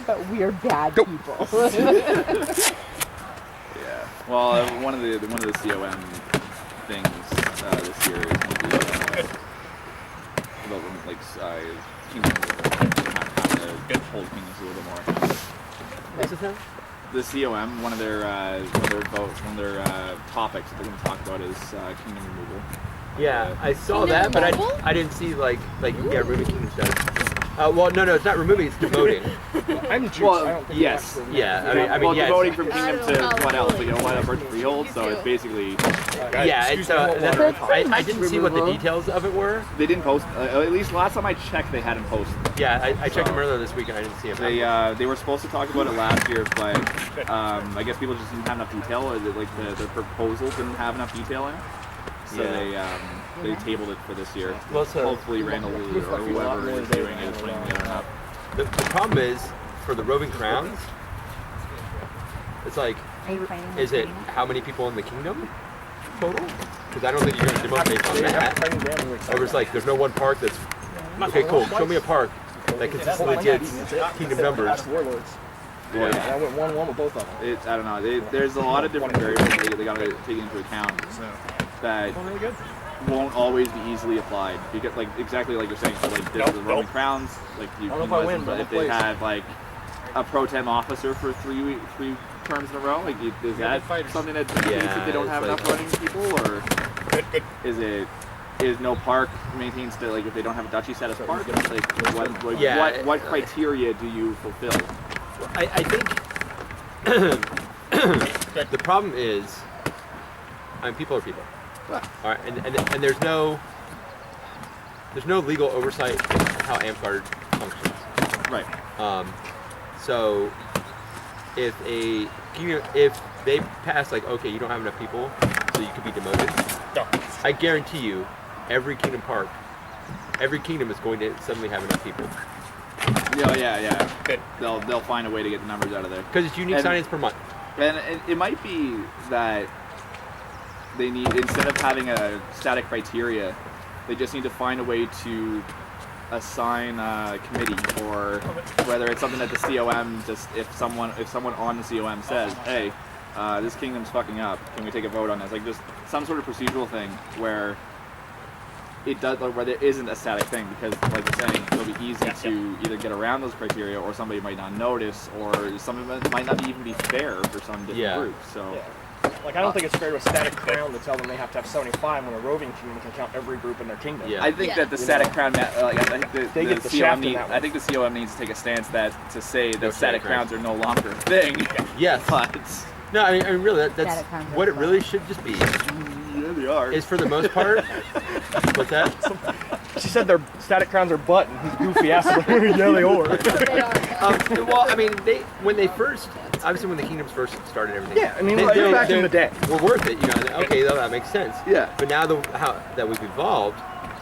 but we're bad people. Yeah. Well, one of the COM things this year is going to be about like kingdom, how to hold kingdoms a little bit more. What's this now? The COM, one of their topics that they're going to talk about is kingdom removal. Yeah, I saw that, but I didn't see like removing kingdom status. Well, no, it's not removing; it's demoting. I'm Jewish. Well, I don't think yes. Yeah, I mean, well, yes. demoting from kingdom to what else? Like, what else? Freehold. So it's basically. Yeah, it's I didn't see what the details of it were. They didn't post. At least last time I checked, they hadn't posted. Yeah, I checked them earlier this week and I didn't see it. They were supposed to talk about it last year, but I guess people just didn't have enough detail, or the proposal didn't have enough detail in it. So they tabled it for this year. Well, so hopefully Randall or whoever is doing it is putting it up. The problem is for the roving crowns. It's like, is it how many people in the kingdom total? Because I don't think you're going to demote based on that. Or it's like there's no one park that's okay. Cool. Show me a park that consistently gets kingdom numbers. Warlords. Well, I went 1-1 with both of them. I don't know. There's a lot of different variables they got to take into account that won't always be easily applied, because like exactly like you're saying, so like the Roman crowns, like you but if they had like a pro tem officer for three terms in a row, like is that something that if they don't have enough running people, or is no park maintained still, like if they don't have a duchy status park, like what criteria do you fulfill? I think the problem is, people are people. All right, and there's no legal oversight in how Amtgard functions. Right. So if they pass like, okay, you don't have enough people, so you could be demoted. I guarantee you, every kingdom is going to suddenly have enough people. Yeah. Good. They'll find a way to get the numbers out of there. Because it's unique signings per month. And it might be that they need, instead of having a static criteria, they just need to find a way to assign a committee, or whether it's something that the COM just, if someone on the COM says, hey, this kingdom's fucking up, can we take a vote on this? Like just some sort of procedural thing where it does, where there isn't a static thing, because like you're saying, it'll be easy to either get around those criteria, or somebody might not notice, or some of it might not even be fair for some different groups. So. Yeah. Like, I don't think it's fair to a static crown to tell them they have to have 75 when a roving kingdom can count every group in their kingdom. Yeah. I think that the static crown, I think they get the shaft in that one. I think the COM needs to take a stance to say that static crowns are no longer a thing. Yes. But no, I mean really, that's what it really should just be. Yeah, they are. Is for the most part. What's that? She said their static crowns are butt, and he's goofy ass. Yeah, they are. Well, I mean, when the kingdoms first started everything. Yeah, I mean, back in the day, we're worth it, Okay, that makes sense. Yeah. But now that we've evolved,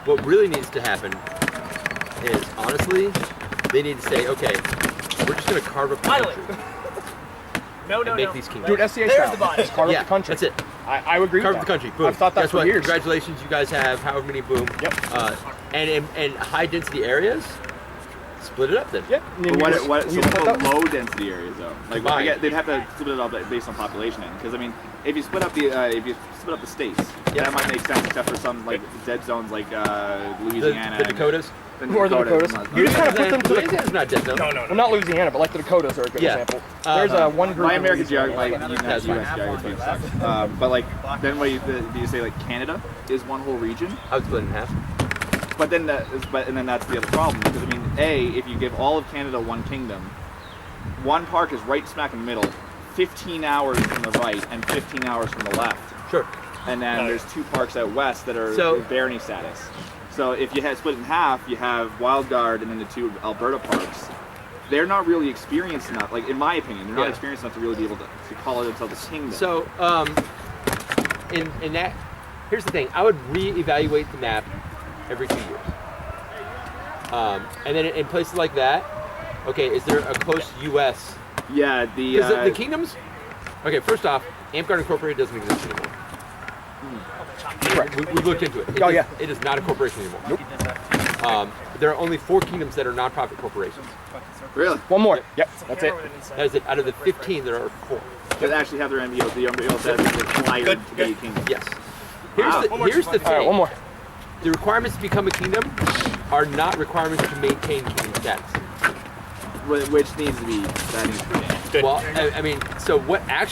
what really needs to happen is, honestly, they need to say, okay, we're just going to carve up the country. Make these kingdoms. Do it SCA style. Just carve up the country. That's it. I would agree with that. Carve up the country. Boom. I've thought that Guess for what? years. Congratulations, you guys have however many boom. Yep. And in high density areas, split it up then. Yep. What low density areas though? Like they'd have to split it up based on population, because I mean, if you split up the states, that might make sense, except for some like dead zones like Louisiana, the Dakotas. Or the Dakotas. You just kind of put them to Louisiana's not dead zone. No. Well, not Louisiana, but like the Dakotas are a good example. There's one group. My American geography, US geography sucks. But like, then do you say like Canada is one whole region? I would split it in half. But then that's the other problem, because I mean, if you give all of Canada one kingdom, one park is right smack in the middle, 15 hours from the right and 15 hours from the left. Sure. And then there's two parks out west that are barony status. So if you had split it in half, you have Wildguard and then the two Alberta parks. They're not really experienced enough, like in my opinion, they're not experienced enough to really be able to call it themselves a kingdom. So, in that, here's the thing: I would reevaluate the map every 2 years. And then in places like that, okay, is there a close U.S.? Yeah, the kingdoms. Okay, first off, Amtgard Incorporated doesn't exist anymore. Correct. We looked into it. It is not a corporation anymore. Nope. There are only 4 kingdoms that are nonprofit corporations. Really? One more. Yep, that's it. That is it. Out of the 15, there are 4. That actually have their MBO. The MBO that is required to be a kingdom. Yes. Wow. Here's the thing. All right, one more. The requirements to become a kingdom are not requirements to maintain kingdom status. Which needs to be, that needs to be changed. Good. Well, I mean, so what actually